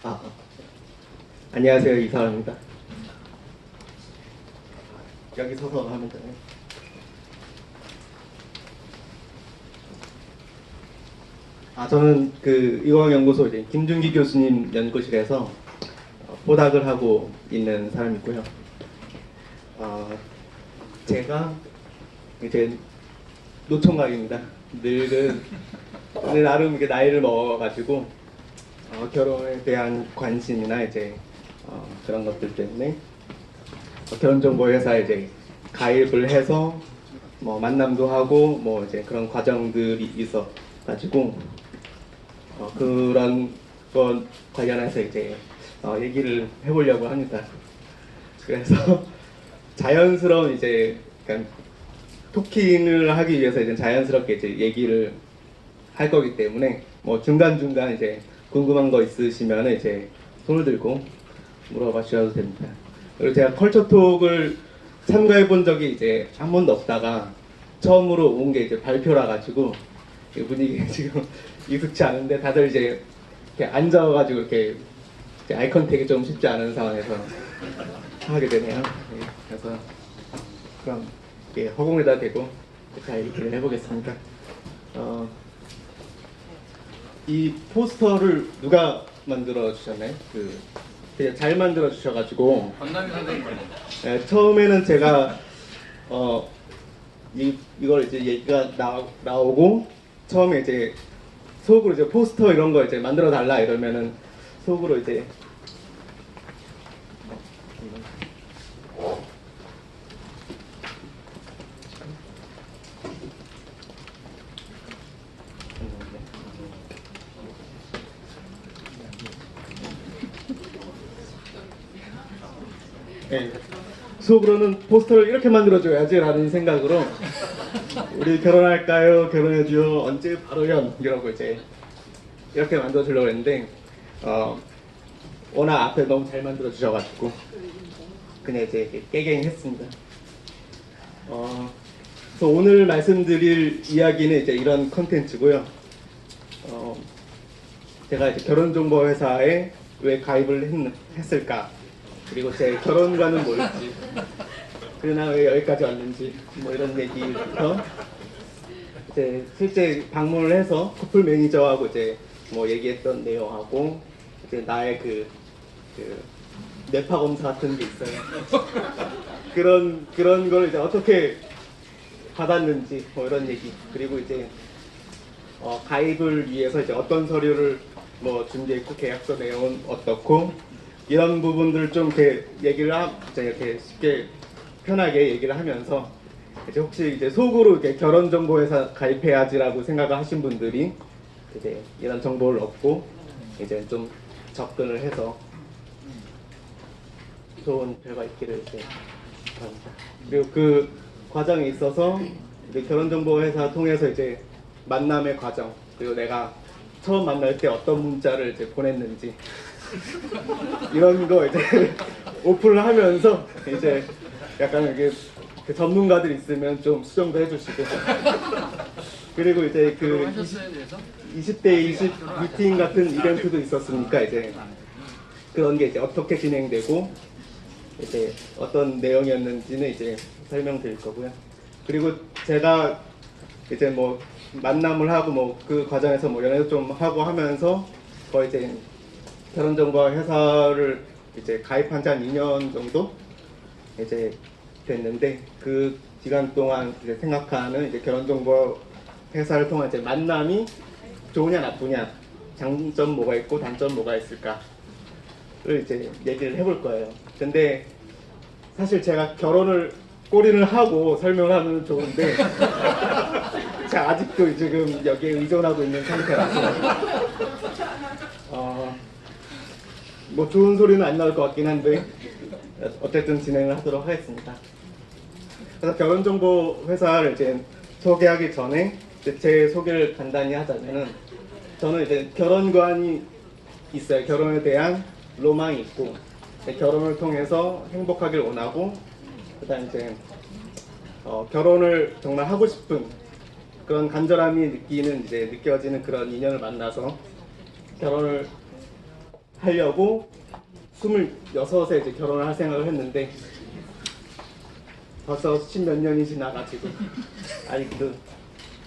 아, 안녕하세요. 이사람입니다. 여기 서서 하면 되나요? 저는 그 의왕연구소 이제 김준기 교수님 연구실에서 포닥을 하고 있는 사람이고요. 제가 이제 노총각입니다. 나름 이렇게 나이를 먹어가지고 결혼에 대한 관심이나 이제 그런 것들 때문에 결혼정보회사에 이제 가입을 해서 뭐 만남도 하고 뭐 이제 그런 과정들이 있어 가지고 그런 것 관련해서 이제 얘기를 해보려고 합니다. 그래서 자연스러운 이제 그러니까 토킹을 하기 위해서 이제 자연스럽게 이제 얘기를 할 거기 때문에 뭐 중간중간 이제 궁금한 거 있으시면 이제 손을 들고 물어봐 주셔도 됩니다. 그리고 제가 컬처톡을 참가해 본 적이 이제 한 번도 없다가 처음으로 온 게 이제 발표라 가지고 분위기가 지금 익숙치 않은데 다들 이제 이렇게 앉아가지고 이렇게 아이 컨택이 좀 쉽지 않은 상황에서 하게 되네요. 그래서 그럼 허공에다 대고 잘 얘기를 해보겠습니다. 이 포스터를 누가 만들어 주셨나요? 되게 잘 만들어 주셔가지고 건남이 선생님. 네, 처음에는 제가 이걸 이제 얘기가 나오고 처음에 이제 속으로 이제 포스터 이런 거 이제 만들어 달라 이러면은 속으로 이제 네, 속으로는 포스터를 이렇게 만들어줘야지 라는 생각으로 우리 결혼할까요? 결혼해줘요? 언제? 바로요? 이러고 이제 이렇게 만들어주려고 했는데 워낙 앞에 너무 잘 만들어주셔가지고 그냥 이제 깨갱 했습니다. 그래서 오늘 말씀드릴 이야기는 이제 이런 컨텐츠고요. 제가 이제 결혼정보회사에 왜 가입을 했을까? 그리고 제 결혼관은 뭘지, 그러나 왜 여기까지 왔는지, 뭐 이런 얘기부터 이제 실제 방문을 해서 커플 매니저하고 이제 뭐 얘기했던 내용하고 이제 나의 그 뇌파 검사 같은 게 있어요. 그런 걸 이제 어떻게 받았는지 뭐 이런 얘기, 그리고 이제 가입을 위해서 이제 어떤 서류를 뭐 준비했고 계약서 내용은 어떻고 이런 부분들을 좀 이렇게 이렇게 쉽게 편하게 얘기를 하면서 이제 혹시 이제 속으로 이렇게 결혼정보회사 가입해야지라고 생각을 하신 분들이 이제 이런 정보를 얻고 이제 좀 접근을 해서 좋은 결과 있기를 이제 바랍니다. 그리고 그 과정에 있어서 이제 결혼정보회사 통해서 이제 만남의 과정, 그리고 내가 처음 만날 때 어떤 문자를 이제 보냈는지 이런 거 이제 오픈을 하면서 이제 약간 이게 그 전문가들 있으면 좀 수정도 해주시고 그리고 이제 그 20대 20 미팅 같은 이벤트도 있었으니까 이제 그런 게 이제 어떻게 진행되고 이제 어떤 내용이었는지는 이제 설명드릴 거고요. 그리고 제가 이제 뭐 만남을 하고 뭐 그 과정에서 뭐 연애도 좀 하고 하면서 거의 이제 결혼정보 회사를 이제 가입한 지 한 2년 정도 이제 됐는데 그 기간 동안 이제 생각하는 이제 결혼정보 회사를 통한 이제 만남이 좋으냐 나쁘냐, 장점 뭐가 있고 단점 뭐가 있을까를 이제 얘기를 해볼 거예요. 근데 사실 제가 결혼을 꼬리를 하고 설명하면 좋은데 제가 아직도 지금 여기에 의존하고 있는 상태라서 뭐 좋은 소리는 안 나올 것 같긴 한데 어쨌든 진행을 하도록 하겠습니다. 그래서 결혼정보 회사를 이제 소개하기 전에 이제 제 소개를 간단히 하자면은 저는 이제 결혼관이 있어요. 결혼에 대한 로망이 있고 결혼을 통해서 행복하길 원하고 그다음 이제 결혼을 정말 하고 싶은 그런 간절함이 느껴지는 그런 인연을 만나서 결혼을 하려고 26에 이제 결혼을 할 생각을 했는데 벌써 10몇 년이 지나가지고 아직도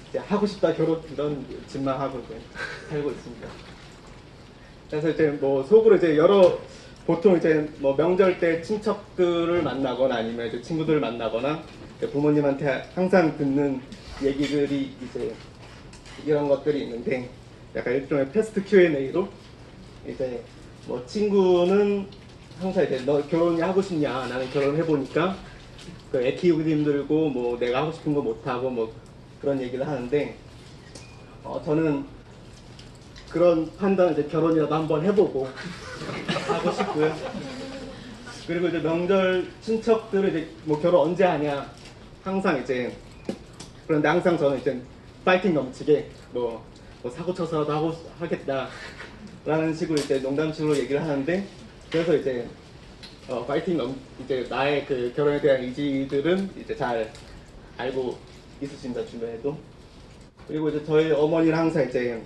이제 하고 싶다 결혼 이런 짓만 하고 이제 살고 있습니다. 그래서 이제 뭐 속으로 이제 보통 이제 뭐 명절 때 친척들을 만나거나 아니면 이제 친구들을 만나거나 부모님한테 항상 듣는 얘기들이 이제 이런 것들이 있는데 약간 일종의 패스트 Q&A로 이제 뭐 친구는 항상 이제 너 결혼이 하고 싶냐? 나는 결혼해 보니까 그 애 키우기 힘들고 뭐 내가 하고 싶은 거 못 하고 뭐 그런 얘기를 하는데 저는 그런 판단 이제 결혼이라도 한번 해보고 하고 싶고요. 그리고 이제 명절 친척들은 이제 뭐 결혼 언제 하냐 항상 이제 그런데 항상 저는 이제 파이팅 넘치게 뭐 사고 쳐서라도 하겠다라는 식으로 이제 농담식으로 얘기를 하는데 그래서 이제 이제 나의 그 결혼에 대한 의지들은 이제 잘 알고 있으십니다 주변에도. 그리고 이제 저희 어머니는 항상 이제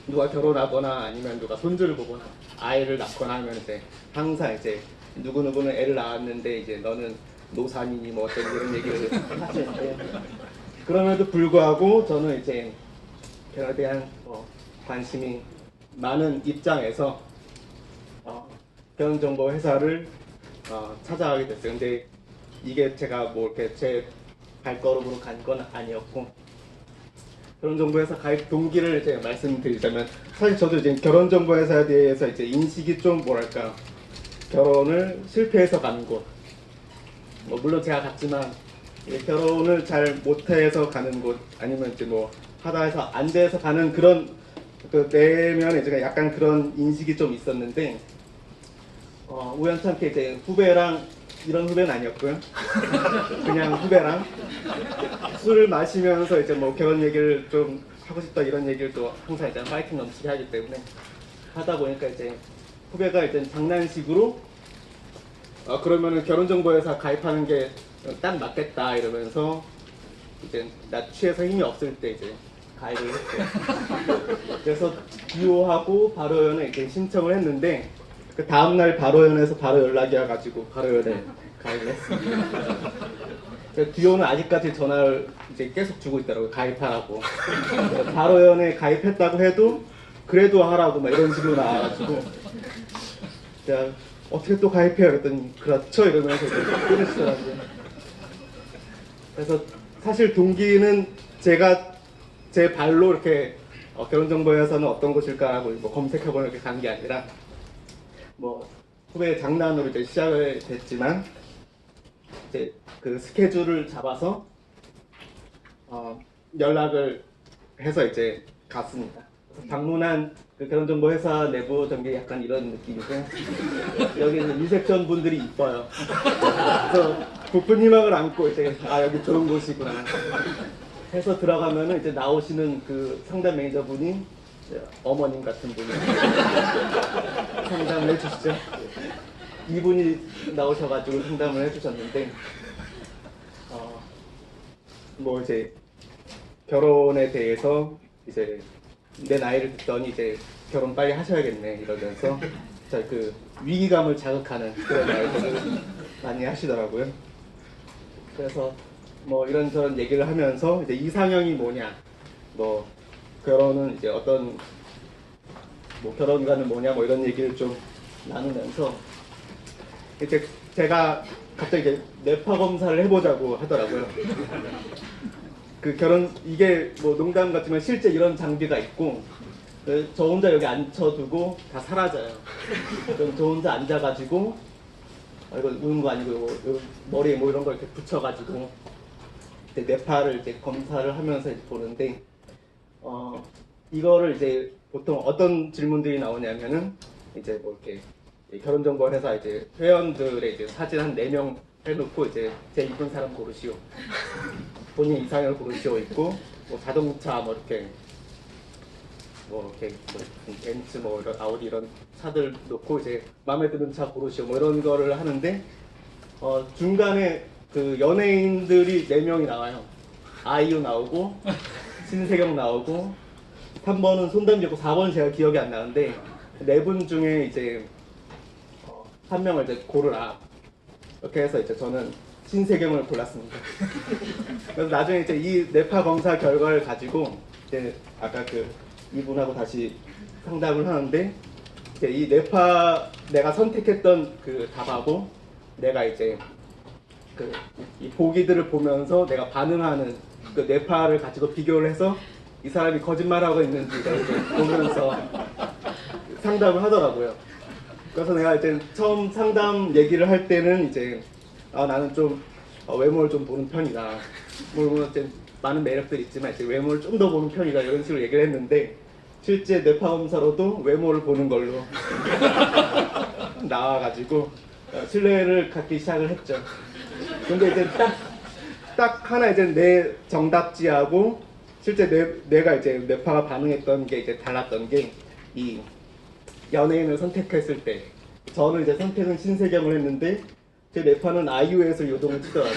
누가 결혼하거나 아니면 누가 손주를 보거나 아이를 낳거나 하면 이제 항상 이제 누구누구는 애를 낳았는데 이제 너는 노산이니 뭐 어떤 이런 얘기를 하시는데 그럼에도 불구하고 저는 이제 결혼에 대한 관심이 많은 입장에서 결혼정보 회사를 찾아가게 됐어요. 근데 이게 제가 뭐 이렇게 제 발걸음으로 간 건 아니었고 결혼정보회사 가입 동기를 이제 말씀드리자면 사실 저도 이제 결혼정보회사에 대해서 이제 인식이 좀 뭐랄까 결혼을 실패해서 가는 곳 뭐 물론 제가 갔지만 결혼을 잘 못해서 가는 곳 아니면 이제 뭐 하다 해서 안 돼서 가는 그런 그 내면에 제가 약간 그런 인식이 좀 있었는데 우연찮게 이제 후배랑 이런 후배는 아니었고요. 그냥 후배랑 술을 마시면서 이제 뭐 결혼 얘기를 좀 하고 싶다 이런 얘기를 또 항상 이제 파이팅 넘치게 하기 때문에 하다 보니까 이제 후배가 이제 장난식으로 그러면은 결혼정보회사 가입하는 게 딱 맞겠다 이러면서 이제 나 취해서 힘이 없을 때 이제 가입을 했어요. 그래서 기호하고 바로연에 이제 신청을 했는데 그 다음날 바로연에서 바로 연락이 와가지고 바로연에 가입을 했습니다. 디오는 아직까지 전화를 이제 계속 주고 있더라고요. 가입하라고. 바로연에 가입했다고 해도 그래도 하라고 막 이런 식으로 나와가지고 제가 어떻게 또 가입해요? 그랬더니 그렇죠 이러면서 이제 끊으시더라고요. 그래서 사실 동기는 제가 제 발로 이렇게 결혼정보회사는 어떤 곳일까라고 뭐 검색해보는 이렇게 간 게 아니라 뭐 후배 장난으로 이제 시작을 됐지만 이제 그 스케줄을 잡아서 연락을 해서 이제 갔습니다. 그래서 방문한 그 결혼정보회사 내부 전개 약간 이런 느낌이고요. 여기는 리셉션 분들이 이뻐요. 그래서 부푼 희망을 안고 이제 여기 좋은 곳이구나 해서 들어가면은 이제 나오시는 그 상담 매니저분이 어머님 같은 분이 상담을 해주시죠. 이분이 나오셔가지고 상담을 해주셨는데 뭐 이제 결혼에 대해서 이제 내 나이를 듣더니 이제 결혼 빨리 하셔야겠네 이러면서 그 위기감을 자극하는 그런 말들을 많이 하시더라고요. 그래서 뭐 이런저런 얘기를 하면서 이제 이상형이 뭐냐, 뭐 결혼은 이제 어떤 뭐 결혼관은 뭐냐 뭐 이런 얘기를 좀 나누면서 이제 제가 갑자기 이제 뇌파 검사를 해보자고 하더라고요. 그 이게 뭐 농담 같지만 실제 이런 장비가 있고 저 혼자 여기 앉혀두고 다 사라져요. 그럼 저 혼자 앉아가지고 이거 우는 거 아니고 머리에 뭐 이런 걸 이렇게 붙여가지고 이제 뇌파를 이제 검사를 하면서 이제 보는데 이거를 이제 보통 어떤 질문들이 나오냐면은 이제 뭐 이렇게 결혼정보회사 이제 회원들의 이제 사진 한 4명 해놓고 이제 제일 이쁜 사람 고르시오. 본인 이상형을 고르시오 있고 뭐 자동차 뭐 이렇게 벤츠 뭐 이런 아우디 이런 차들 놓고 이제 마음에 드는 차 고르시오 뭐 이런 거를 하는데 중간에 그 연예인들이 4명이 나와요. 아이유 나오고 신세경 나오고 3번은 손담비고 4번은 제가 기억이 안 나는데 네 분 중에 이제 한 명을 이제 고르라 이렇게 해서 이제 저는 신세경을 골랐습니다. 그래서 나중에 이제 이 뇌파 검사 결과를 가지고 이제 아까 그 이분하고 다시 상담을 하는데 이제 이 뇌파 내가 선택했던 그 답하고 내가 이제 그 이 보기들을 보면서 내가 반응하는 그 뇌파를 가지고 비교를 해서 이 사람이 거짓말하고 있는지를 이제 보면서 상담을 하더라고요. 그래서 내가 이제 처음 상담 얘기를 할 때는 이제 나는 좀 외모를 좀 보는 편이다. 물론 이제 많은 매력들이 있지만 이제 외모를 좀 더 보는 편이다 이런 식으로 얘기를 했는데 실제 뇌파 검사로도 외모를 보는 걸로 나와가지고 신뢰를 갖기 시작을 했죠. 근데 이제 딱 하나 이제 내 정답지하고 실제 내가 이제 뇌파가 반응했던 게 이제 달랐던 게 이 연예인을 선택했을 때 저는 이제 선택은 신세경을 했는데 제 뇌파는 아이유에서 요동을 치더라고요.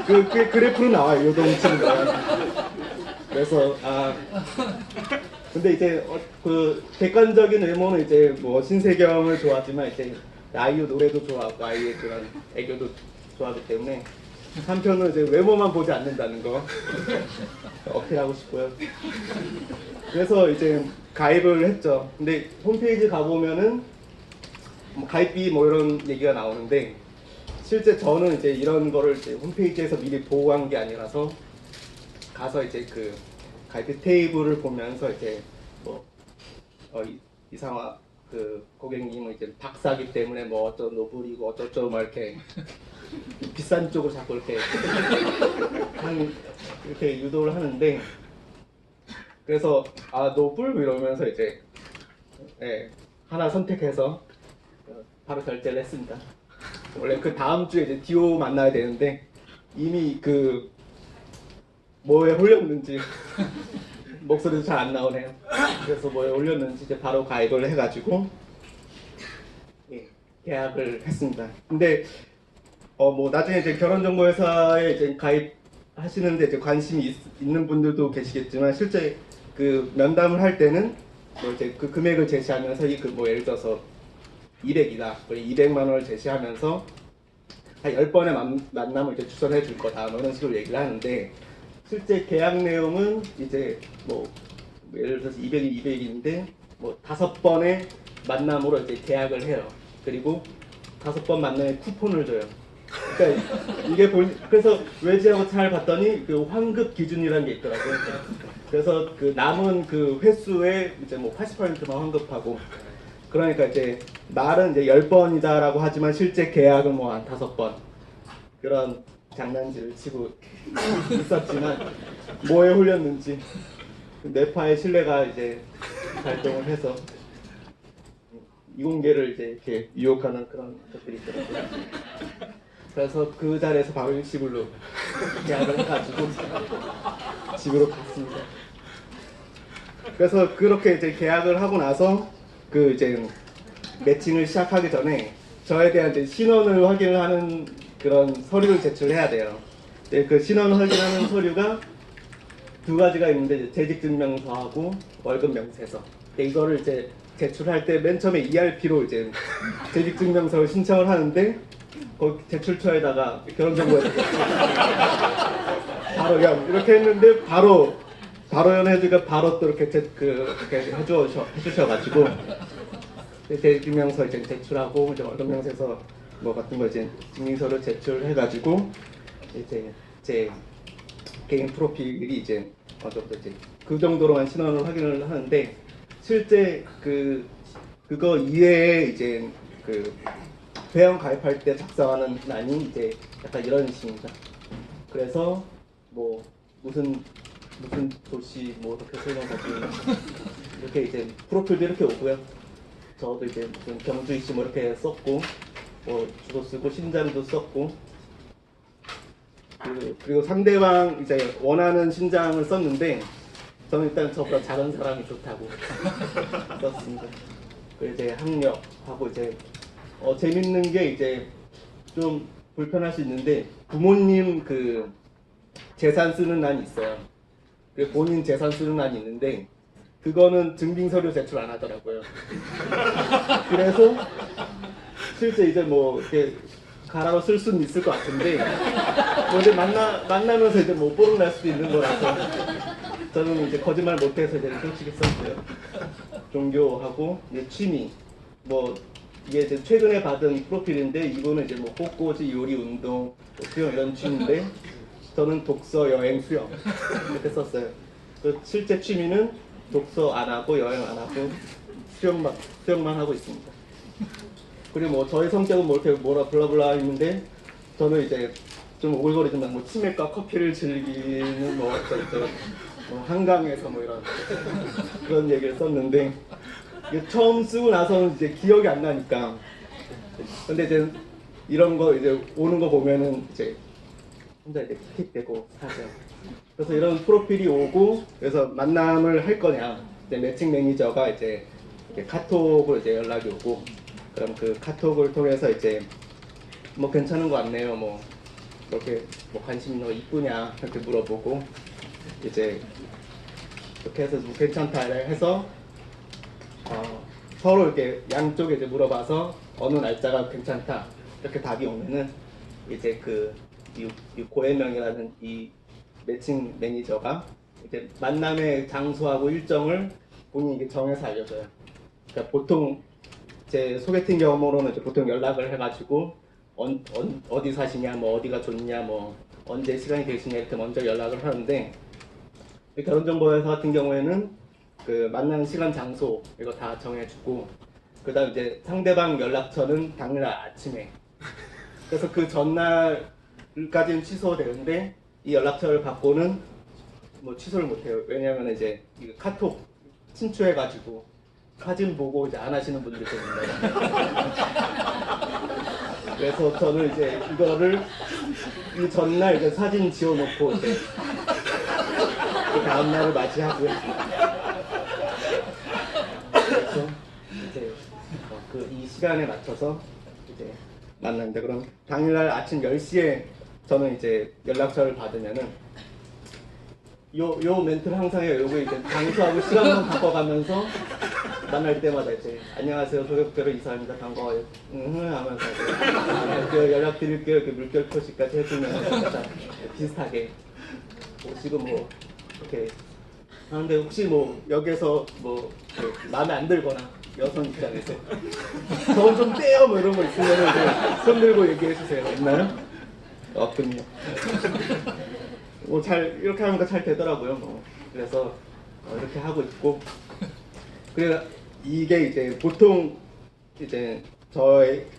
그 그래프로 나와요. 요동 치는 거. 그래서 근데 이제 그 객관적인 외모는 이제 뭐 신세경을 좋아하지만 이제 아이유 노래도 좋아하고 아이유의 그런 애교도 좋아하기 때문에 한편은 이제 외모만 보지 않는다는 거 어필하고 싶고요. 그래서 이제 가입을 했죠. 근데 홈페이지 가보면은 뭐 가입비 뭐 이런 얘기가 나오는데 실제 저는 이제 이런 거를 이제 홈페이지에서 미리 보고한 게 아니라서 가서 이제 그 가입비 테이블을 보면서 이제 뭐 이상화 그 고객님은 이제 박사기 때문에 뭐 어쩌고 노블이고 어쩌고 막 이렇게 비싼 쪽으로 자꾸 이렇게 이렇게 유도를 하는데 그래서 노블 이러면서 이제 하나 선택해서 바로 결제를 했습니다. 원래 그 다음 주에 이제 디오 만나야 되는데 이미 그 뭐에 홀렸는지 목소리도 잘 안 나오네요. 그래서 뭐에 홀렸는지 이제 바로 가입을 해가지고 계약을 했습니다. 근데 뭐 나중에 이제 결혼정보회사에 이제 가입하시는데 이제 관심이 있는 분들도 계시겠지만 실제 그 면담을 할 때는 뭐 이제 그 금액을 제시하면서 뭐 예를 들어서 200이다. 200만 원을 제시하면서 한 10번의 만남을 이제 추천해 줄 거다. 뭐 이런 식으로 얘기를 하는데 실제 계약 내용은 이제 뭐 예를 들어서 200이 200인데 뭐 5번의 만남으로 이제 계약을 해요. 그리고 5번 만남에 쿠폰을 줘요. 그러니까 이게 그래서 외지하고 잘 봤더니 그 환급 기준이라는 게 있더라고요. 그래서 그 남은 그 횟수에 이제 뭐 80%만 환급하고 그러니까 이제 말은 이제 10번이다라고 하지만 실제 계약은 뭐 한 5번 그런 장난질을 치고 있었지만 뭐에 홀렸는지 뇌파의 신뢰가 이제 발동을 해서 이공계를 이제 이렇게 유혹하는 그런 것들이 있더라고요. 그래서 그 자리에서 바로 일시불로 계약을 해가지고 집으로 갔습니다. 그래서 그렇게 이제 계약을 하고 나서 그 이제 매칭을 시작하기 전에 저에 대한 이제 신원을 확인을 하는 그런 서류를 제출해야 돼요. 그 신원을 확인하는 서류가 두 가지가 있는데 재직증명서하고 월급명세서. 이거를 이제 제출할 때 맨 처음에 ERP로 이제 재직증명서를 신청을 하는데 거기 제출처에다가 결혼정보에서 바로 이렇게 했는데 바로 연애주가 바로 또 이렇게 이렇게 해주셔가지고 재직증명서 이제 제출하고 이제 월급명세서 뭐 같은 거 이제 증명서를 제출해가지고 이제 제 개인 프로필이 이제 어느 정도 이제 그 정도로만 신원을 확인을 하는데 실제 그거 이외에 이제 그 회원 가입할 때 작성하는 란이 이제 약간 이런 식입니다. 그래서 뭐 무슨 도시 뭐 이렇게 설명하고 이렇게 이제 프로필도 이렇게 오고요. 저도 이제 무슨 경주이시 뭐 이렇게 썼고 뭐 주소 쓰고 신장도 썼고 그리고 상대방 이제 원하는 신장을 썼는데 저는 일단 저보다 작은 사람이 좋다고 썼습니다. 그 이제 학력하고 이제 재밌는 게 이제 좀 불편할 수 있는데 부모님 그 재산 쓰는 란이 있어요. 그 본인 재산 쓰는 란이 있는데 그거는 증빙 서류 제출 안 하더라고요. 그래서 실제 이제 뭐 이렇게 가라로 쓸 수는 있을 것 같은데 뭐 이제 만나면서 이제 뭐 뽀록 날 수도 있는 거라서 저는 이제 거짓말 못해서 이제 솔직히 썼어요. 종교하고 이제 취미 뭐 이게 이제 최근에 받은 프로필인데 이거는 이제 뭐 꽃꽂이, 요리, 운동, 뭐 수영 이런 취미인데 저는 독서, 여행, 수영 이렇게 썼어요. 그 실제 취미는 독서 안 하고 여행 안 하고 수영만 하고 있습니다. 그리고 뭐 저의 성격은 뭐 이렇게 뭐라 블라블라 있는데 저는 이제 좀 오글거리지만 뭐 치맥과 커피를 즐기는 뭐 한강에서 뭐 이런 그런 얘기를 썼는데 이게 처음 쓰고 나서는 이제 기억이 안 나니까 근데 이제 이런 거 이제 오는 거 보면은 이제 혼자 이제 킥킥대고 하죠. 그래서 이런 프로필이 오고 그래서 만남을 할 거냐 이제 매칭 매니저가 이제 카톡으로 이제 연락이 오고 그럼 그 카톡을 통해서 이제 뭐 괜찮은 거 같네요 뭐 그렇게 뭐 관심 있는 거 이쁘냐 이렇게 물어보고 이제 이렇게 해서 뭐 괜찮다 해서 서로 이렇게 양쪽에 이제 물어봐서 어느 날짜가 괜찮다 이렇게 답이 오면은 이제 이 고해명이라는 이 매칭 매니저가 이제 만남의 장소하고 일정을 본인이 이게 정해서 알려줘요. 그러니까 보통 제 소개팅 경험으로는 이제 보통 연락을 해가지고 어디 사시냐, 뭐 어디가 좋냐, 뭐 언제 시간이 되시냐 이렇게 먼저 연락을 하는데 결혼정보회사 같은 경우에는 그 만나는 시간, 장소 이거 다 정해주고 그다음 이제 상대방 연락처는 당일날 아침에 그래서 그 전날까지는 취소되는데 이 연락처를 받고는 뭐 취소를 못해요. 왜냐하면 이제 이 카톡 친추해가지고 사진 보고 이제 안 하시는 분들이 좀 있나요? 그래서 저는 이제 이거를 이 전날 이제 사진 지워놓고 이제 그 다음날을 맞이하고요. 그래서 이제 이 시간에 맞춰서 이제 만납니다. 그럼 당일날 아침 10시에 저는 이제 연락처를 받으면은 요 멘트를 항상 해요. 요거 이제 장소하고 시간만 바꿔가면서 만날 때마다 이제 안녕하세요 소개팅으로 이사입니다 반가워요 하면서 이제 연락드릴게요 이렇게 물결 표시까지 해주면 비슷하게 오시고 뭐 이렇게 하는데 혹시 뭐 여기서 뭐 마음에 안 들거나 여성 입장에서 저 좀 떼요 뭐 이런 거 있으면 이제 손 들고 얘기해 주세요. 있나요? 없군요. 뭐 잘 이렇게 하니까 잘 되더라고요. 뭐 그래서 이렇게 하고 있고 그래 이게 이제 보통 이제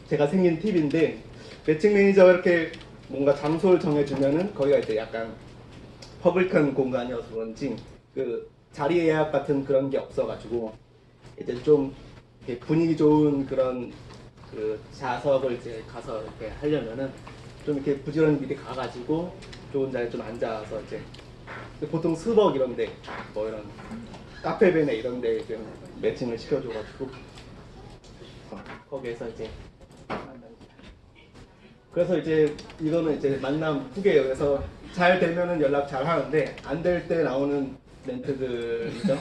제가 생긴 팁인데 매칭 매니저가 이렇게 뭔가 장소를 정해주면은 거기가 이제 약간 퍼블릭한 공간이어서 그런지 그 자리 예약 같은 그런 게 없어가지고 이제 좀 분위기 좋은 그런 그 좌석을 이제 가서 이렇게 하려면은 좀 이렇게 부지런히 미리 가가지고 좋은 자리에 좀 앉아서 이제 보통 스벅 이런데 뭐 이런 카페베네 이런데 이제 매칭을 시켜줘가지고 거기에서 이제 그래서 이제 이거는 이제 만남 후기예요. 그래서 잘 되면은 연락 잘 하는데 안 될 때 나오는 멘트들이죠.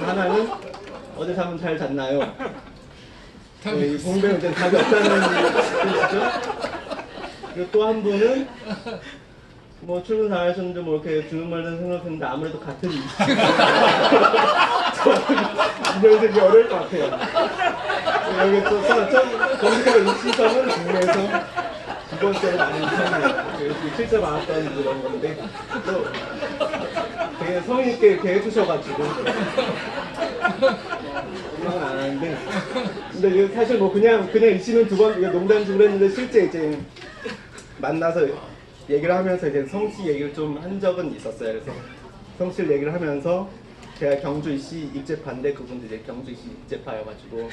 하나는 어제 잠은 잘 잤나요? 이 공배는 이제 답이 없다는 뜻이죠. 그리고 또 한 분은 뭐 출근 잘하셨는데 뭐 이렇게 주는 말은 생각했는데 아무래도 같은 인연색이 어려울 것 같아요. 여기 또 검색어 이시선은 국내에서 두 번째로 많은 편이에요. 실제 많았던 그런 건데 또 되게 성의 있게 이렇게 해주셔가지고 그건 안 하는데 근데 사실 뭐 그냥 이씨는 두 번 농담식으로 했는데 실제 이제 만나서 얘기를 하면서 이제 성씨 얘기를 좀 한 적은 있었어요. 그래서 성씨를 얘기를 하면서 제가 경주 이씨 입재파인데 그분도 이제 경주 이씨 입재파여가지고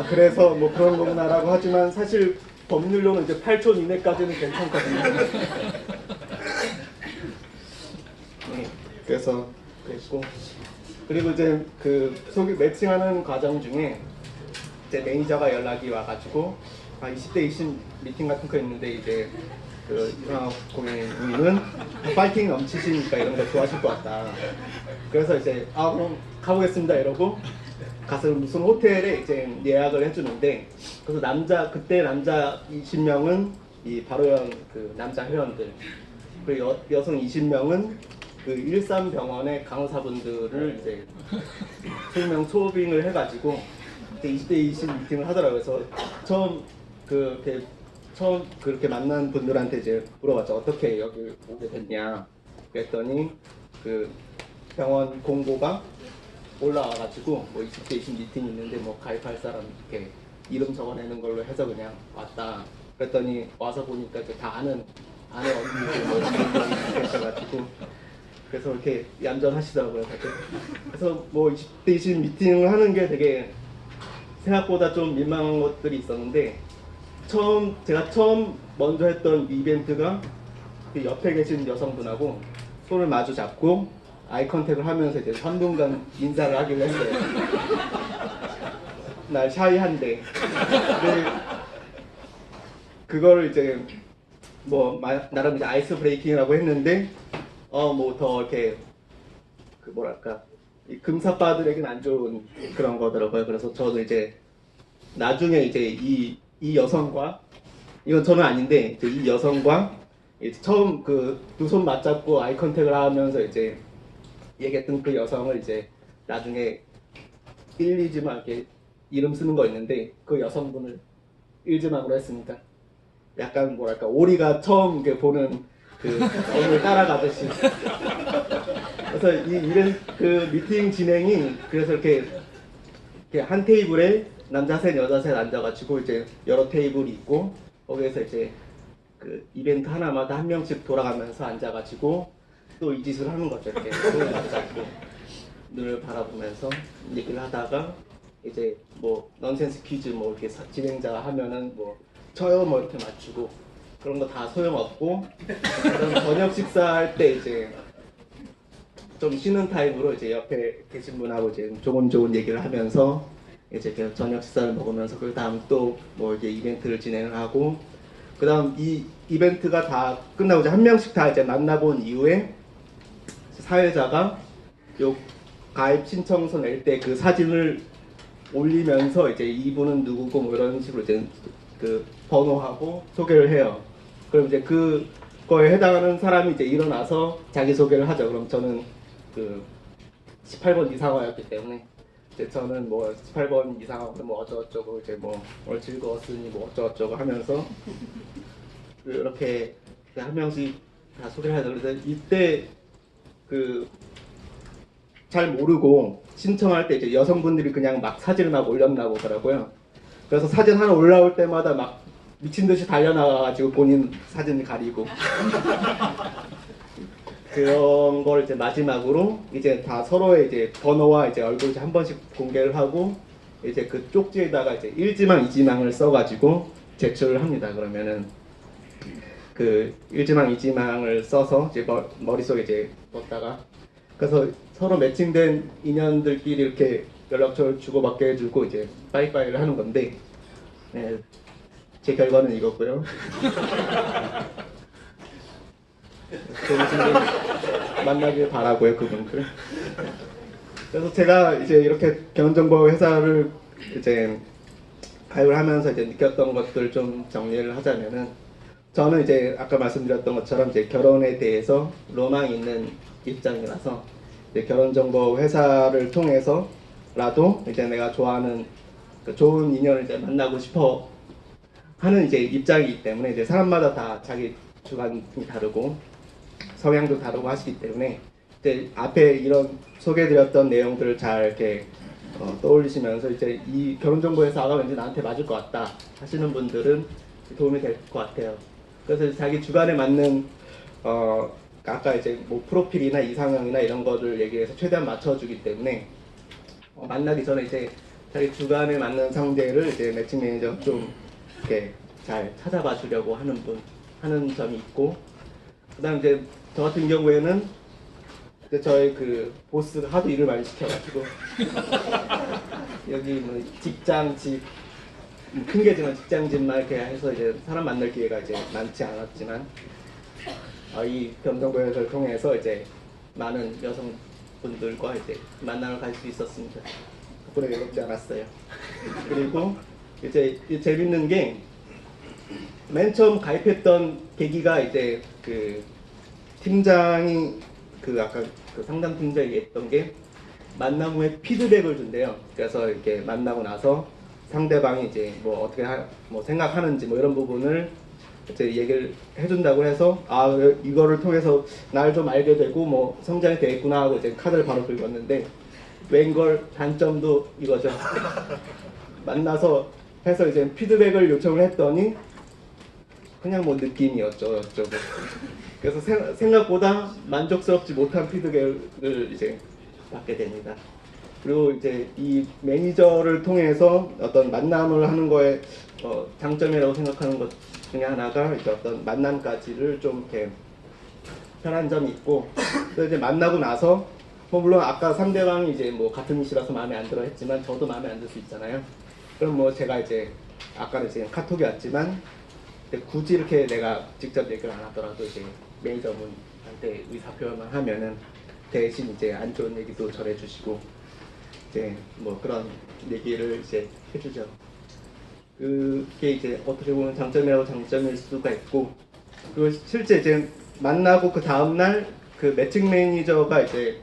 그래서 뭐 그런 거구나라고 하지만 사실 법률로는 이제 8촌 이내까지는 괜찮거든요. 네, 그래서 그랬고 그리고 이제 그 매칭하는 과정 중에 이제 매니저가 연락이 와가지고 20대 20 미팅 같은 거 있는데 이제 그 이상학 고객님은 파이팅 넘치시니까 이런 거 좋아하실 것 같다. 그래서 이제 그럼 가보겠습니다 이러고 가서 무슨 호텔에 이제 예약을 해주는데, 그래서 그때 남자 20명은 이 바로연 그 남자 회원들, 그리고 여성 20명은 그 일산병원의 간호사분들을 이제 20명 초빙을 해가지고 20대 20 미팅을 하더라고요. 그래서 처음 그렇게 만난 분들한테 이제 물어봤죠. 어떻게 여기 오게 됐냐. 그랬더니 그 병원 공고가 올라와가지고 뭐 20대 20 미팅이 있는데 뭐 가입할 사람 이렇게 이름 적어내는 걸로 해서 그냥 왔다. 그랬더니 와서 보니까 이제 다 아는 언니들 뭐 이렇게 계셔가지고 그래서 이렇게 얌전하시더라고요 다들. 그래서 뭐 20대 20 미팅을 하는 게 되게 생각보다 좀 민망한 것들이 있었는데, 제가 처음 먼저 했던 이벤트가 그 옆에 계신 여성분하고 손을 마주 잡고 아이 컨택을 하면서 이제 3분간 인사를 하기로 했어요. 날 샤이한데. 근데 그거를 이제 뭐 나름 이제 아이스 브레이킹이라고 했는데 뭐 더 이렇게 그 뭐랄까 이 금사빠들에게는 안 좋은 그런 거더라고요. 그래서 저도 이제 나중에 이제 이 여성과, 이건 저는 아닌데 이제 이 여성과 이제 처음 그 두 손 맞잡고 아이 컨택을 하면서 이제 얘기했던 그 여성을 이제 나중에 1, 2지만 이렇게 이름 쓰는 거 있는데 그 여성분을 1지막으로 했습니다. 약간 뭐랄까 오리가 처음 이렇게 보는 그 어를 따라가듯이. 그래서 그 미팅 진행이 그래서 이렇게 한 테이블에 남자 셋 여자 셋 앉아가지고 이제 여러 테이블이 있고 거기에서 이제 그 이벤트 하나마다 한 명씩 돌아가면서 앉아가지고 또 이 짓을 하는 거죠. 이렇게 손을 맞잡고 눈을 바라보면서 얘기를 하다가 이제 뭐 넌센스 퀴즈 뭐 이렇게 진행자가 하면은 뭐 저요 뭐 이렇게 맞추고 그런 거 다 소용없고, 그다음 저녁 식사할 때 이제 좀 쉬는 타임으로 이제 옆에 계신 분하고 이제 조곤조곤 얘기를 하면서 이제 저녁 식사를 먹으면서 그 다음 또 뭐 이제 이벤트를 진행을 하고, 그 다음 이 이벤트가 다 끝나고 이제 한 명씩 다 이제 만나본 이후에 사회자가 요 가입 신청서 낼 때 그 사진을 올리면서 이제 이분은 누구고 뭐 이런 식으로 이제 그 번호하고 소개를 해요. 그럼 이제 그거에 해당하는 사람이 이제 일어나서 자기 소개를 하죠. 그럼 저는 그 18번 이상화였기 때문에 이제 저는 뭐 18번 이상화는 뭐 어쩌고저쩌고 이제 뭐 오늘 즐거웠으니 뭐 어쩌고저쩌고 하면서 이렇게 한 명씩 다 소개를 하죠. 그래서 이때 그 잘 모르고 신청할 때 이제 여성분들이 그냥 막 사진을 막 올렸나 보더라고요. 그래서 사진 하나 올라올 때마다 막 미친 듯이 달려나가가지고 본인 사진 가리고 그런 걸 이제 마지막으로 이제 다 서로의 이제 번호와 이제 얼굴 이제 한 번씩 공개를 하고 이제 그 쪽지에다가 이제 1지망, 2지망을 써가지고 제출을 합니다. 그러면은 그 1지망, 2지망을 써서 이제 머릿속에 이제 넣다가 그래서 서로 매칭된 인연들끼리 이렇게 연락처를 주고받게 해주고 이제 빠이빠이를 하는 건데, 네, 제 결과는 이거고요. 재밌는 만나길 바라고요 그분들. 그래서 제가 이제 이렇게 결혼정보 회사를 이제 가입을 하면서 이제 느꼈던 것들 좀 정리를 하자면은, 저는 이제 아까 말씀드렸던 것처럼 이제 결혼에 대해서 로망이 있는 입장이라서 이제 결혼정보 회사를 통해서라도 이제 내가 좋아하는 그 좋은 인연을 이제 만나고 싶어 하는 이제 입장이기 때문에 이제 사람마다 다 자기 주관이 다르고 성향도 다르고 하시기 때문에 이제 앞에 이런 소개드렸던 내용들을 잘 이렇게 떠올리시면서 이제 이 결혼정보회사가 왠지 나한테 맞을 것 같다 하시는 분들은 도움이 될 것 같아요. 그래서 자기 주관에 맞는 아까 이제 뭐 프로필이나 이상형이나 이런 거를 얘기해서 최대한 맞춰주기 때문에 만나기 전에 이제 자기 주관에 맞는 상대를 이제 매칭 매니저 좀 이렇게 잘 찾아봐 주려고 하는 점이 있고, 그다음 이제 저 같은 경우에는 이제 저희 그 보스가 하도 일을 많이 시켜가지고 여기 뭐 직장, 집, 큰 게지만 직장집만 이렇게 해서 이제 사람 만날 기회가 이제 많지 않았지만 이 겸정교육을 통해서 이제 많은 여성분들과 이제 만남을 가질 수 있었습니다. 덕분에 외롭지 않았어요. 그리고 이제 재밌는 게 맨 처음 가입했던 계기가 이제 그 팀장이 그 아까 그 상담 팀장이 얘기했던 게 만남 후에 피드백을 준대요. 그래서 이렇게 만나고 나서 상대방이 이제 뭐 어떻게 뭐 생각하는지 뭐 이런 부분을 이제 얘기를 해준다고 해서 이거를 통해서 날 좀 알게 되고 뭐 성장이 되겠구나 하고 이제 카드를 바로 긁었는데 웬걸 단점도 이거죠. 만나서 해서 이제 피드백을 요청을 했더니 그냥 뭐 느낌이었죠. 어쩌고. 그래서 생각보다 만족스럽지 못한 피드백을 이제 받게 됩니다. 그리고 이제 이 매니저를 통해서 어떤 만남을 하는 거에 장점이라고 생각하는 것 중에 하나가 이제 어떤 만남까지를 좀 이렇게 편한 점이 있고, 또 이제 만나고 나서 뭐 물론 아까 상대방이 이제 뭐 같은 이시라서 마음에 안 들어 했지만 저도 마음에 안 들 수 있잖아요. 그럼 뭐 제가 이제 아까는 지금 카톡이 왔지만 굳이 이렇게 내가 직접 얘기를 안 하더라도 이제 매니저분한테 의사표현만 하면은 대신 이제 안 좋은 얘기도 전해주시고 이제 뭐 그런 얘기를 이제 해주죠. 그게 이제 어떻게 보면 장점이라고 장점일 수가 있고, 그리고 실제 이제 만나고 그 다음날 그 매칭 매니저가 이제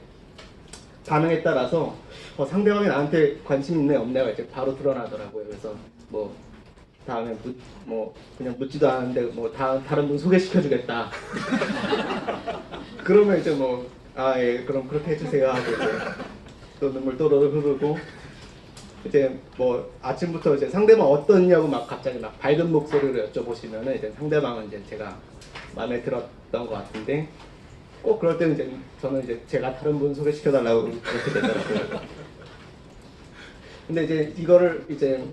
반응에 따라서 상대방이 나한테 관심 있네 없네가 이제 바로 드러나더라고요. 그래서 뭐 다음에 뭐 그냥 묻지도 않았는데 뭐 다른 분 소개시켜주겠다. 그러면 이제 뭐 예 그럼 그렇게 해주세요 하고 이제 또 눈물 또르르 흐르고 이제 뭐 아침부터 이제 상대방 어떠냐고 막 갑자기 막 밝은 목소리로 여쭤보시면은 이제 상대방은 이제 제가 마음에 들었던 것 같은데 꼭 그럴 때는 이제 저는 이제 제가 다른 분 소개시켜달라고 그렇게 되더라고요. 근데 이제 이거를 이제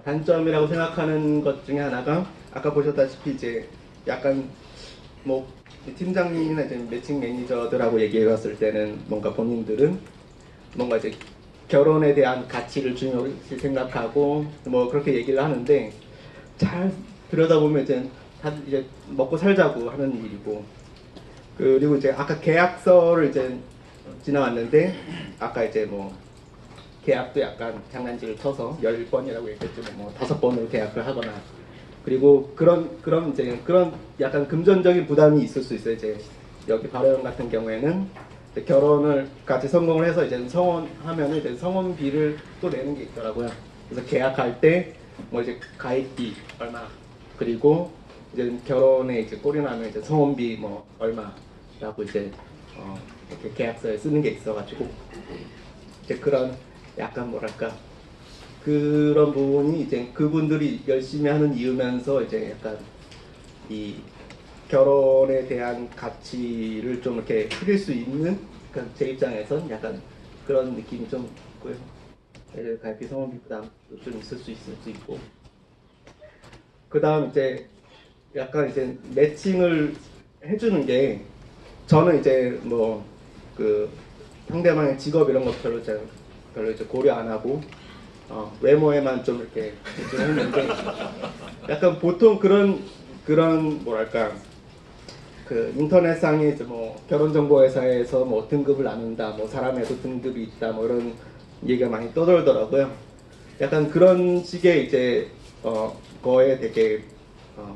단점이라고 생각하는 것 중에 하나가 아까 보셨다시피 이제 약간 뭐 팀장님이나 이제 매칭 매니저들하고 얘기해봤을 때는 뭔가 본인들은 뭔가 이제 결혼에 대한 가치를 중요시 생각하고 뭐 그렇게 얘기를 하는데 잘 들여다보면 이제 다 이제 먹고 살자고 하는 일이고, 그리고 이제 아까 계약서를 이제 지나왔는데 아까 이제 뭐 계약도 약간 장난질을 쳐서 10번이라고 얘기했지만 뭐 5번으로 계약을 하거나, 그리고 그런 이제 그런 약간 금전적인 부담이 있을 수 있어요. 이제 여기 바로형 같은 경우에는 결혼을 같이 성공을 해서 이제 성혼하면 이제 성혼비를 또 내는 게 있더라고요. 그래서 계약할 때 뭐 이제 가입비 얼마, 그리고 이제 결혼에 이제 꼴이 나면 이제 성혼비 뭐 얼마라고 이제 이렇게 계약서에 쓰는 게 있어가지고 이제 그런 약간 뭐랄까 그런 부분이 이제 그분들이 열심히 하는 이유면서 이제 약간 이 결혼에 대한 가치를 좀 이렇게 흐릴 수 있는, 그러니까 제 입장에선 약간 그런 느낌이 좀 있고요. 가입비 성원비 부담도 좀 있을 수 있고, 그 다음 이제 약간 이제 매칭을 해주는 게 저는 이제 뭐 그 상대방의 직업 이런 것 별로 이제 고려 안 하고 외모에만 좀 이렇게 집중했는데 약간 보통 그런 뭐랄까 그 인터넷상에 이제 뭐 결혼정보회사에서 뭐 등급을 나눈다, 뭐 사람에도 등급이 있다, 뭐 이런 얘기가 많이 떠돌더라고요. 약간 그런 식의 이제 거에 되게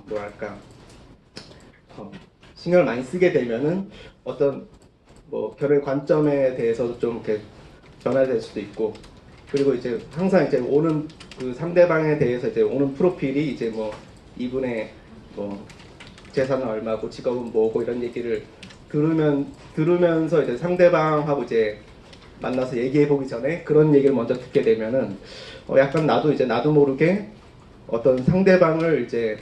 뭐랄까 신경을 많이 쓰게 되면은 어떤 뭐 결혼 관점에 대해서도 좀 이렇게 변화될 수도 있고, 그리고 이제 항상 이제 오는 그 상대방에 대해서 이제 오는 프로필이 이제 뭐 이분의 뭐 재산은 얼마고 직업은 뭐고 이런 얘기를 들으면서 이제 상대방하고 이제 만나서 얘기해 보기 전에 그런 얘기를 먼저 듣게 되면은 약간 나도 모르게 어떤 상대방을 이제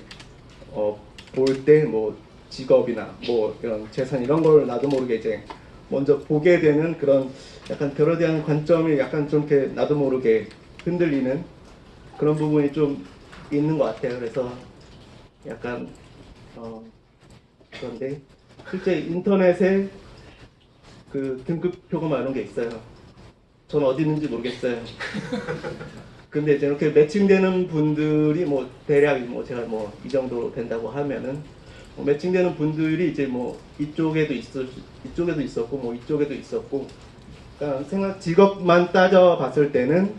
볼 때 뭐 직업이나 뭐 이런 재산 이런 걸 나도 모르게 이제 먼저 보게 되는 그런 약간 결혼에 대한 관점이 약간 좀 이렇게 나도 모르게 흔들리는 그런 부분이 좀 있는 것 같아요. 그래서 약간 그런데 실제 인터넷에 그 등급표가 막 이런 게 있어요. 전 어디 있는지 모르겠어요. 근데 이제 이렇게 매칭되는 분들이 뭐 대략 뭐 제가 뭐 이 정도 된다고 하면은 매칭되는 분들이 이제 뭐 이쪽에도 이쪽에도 있었고 뭐 이쪽에도 있었고, 그러니까 생각 직업만 따져 봤을 때는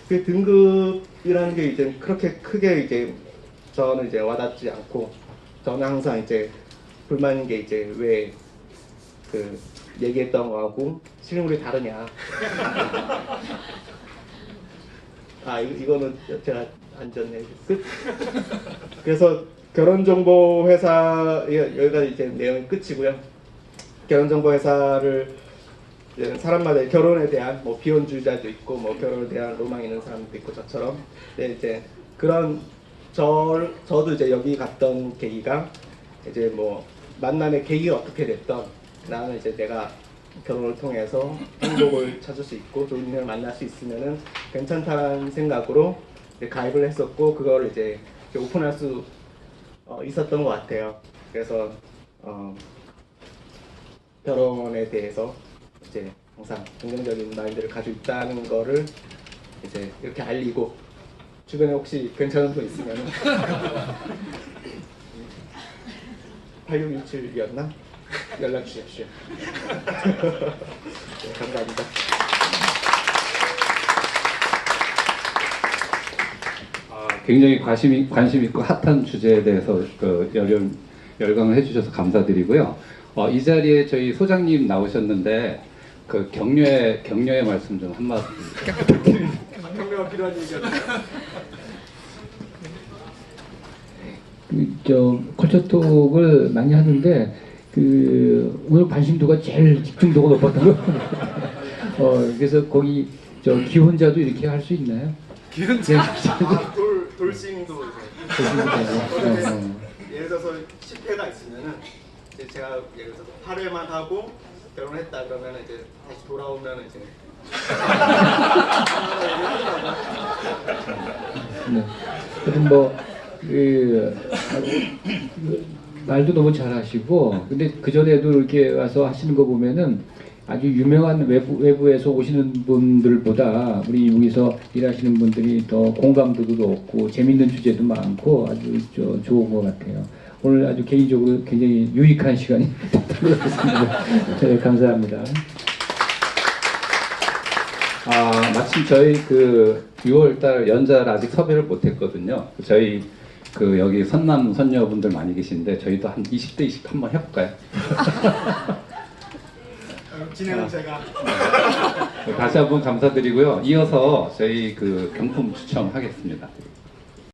그 등급이라는 게 이제 그렇게 크게 이제 저는 이제 와닿지 않고, 저는 항상 이제 불만인 게 이제 왜 그 얘기했던 거하고 실물이 다르냐. 아 이거는 제가 안 줬네. 끝. 그래서 결혼정보회사 여기가 이제 내용이 끝이고요. 결혼정보회사를 사람마다 결혼에 대한 뭐 비혼주의자도 있고 뭐 결혼에 대한 로망이 있는 사람도 있고 저처럼. 근데 이제 그런 저도 이제 여기 갔던 계기가 이제 뭐 만남의 계기가 어떻게 됐던, 나는 이제 내가 결혼을 통해서 행복을 찾을 수 있고 좋은 인연을 만날 수 있으면은 괜찮다는 생각으로 이제 가입을 했었고, 그거를 이제 오픈할 수 있었던 것 같아요. 그래서 결혼에 대해서 이제 항상 긍정적인 마인드를 가지고 있다는 거를 이제 이렇게 알리고, 주변에 혹시 괜찮은 분 있으면 8667이었나? 연락 주십시오. 네, 감사합니다. 굉장히 관심 있고 핫한 주제에 대해서 열강을 해주셔서 감사드리고요. 이 자리에 저희 소장님 나오셨는데 그 격려의 말씀 좀 한마디. 격려가 필요한 얘기였나요? 컬처톡을 많이 하는데 오늘 관심도가 제일 집중도가 높았던 거. 그래서 거기 기혼자도 이렇게 할 수 있나요? 기혼자? 돌싱도 예를 들어서 10회가 있으면은 이제 제가 예를 들어서 8회만 하고 결혼했다 그러면 이제 다시 돌아오면 이제 네. 하여튼 말도 너무 잘하시고, 근데 그 전에도 이렇게 와서 하시는 거 보면은 아주 유명한 외부에서 오시는 분들보다 우리 여기서 일하시는 분들이 더 공감도도 높고 재밌는 주제도 많고 아주 좋은 것 같아요. 오늘 아주 개인적으로 굉장히 유익한 시간이 됐던 것 같습니다. 네, 감사합니다. 마침 저희 6월달 연자를 아직 섭외를 못했거든요. 저희 여기 선남 선녀분들 많이 계신데 저희도 한 20대 20 한번 해볼까요? 진행은 제가. 다시 한번 감사드리고요. 이어서 저희 경품 추첨하겠습니다.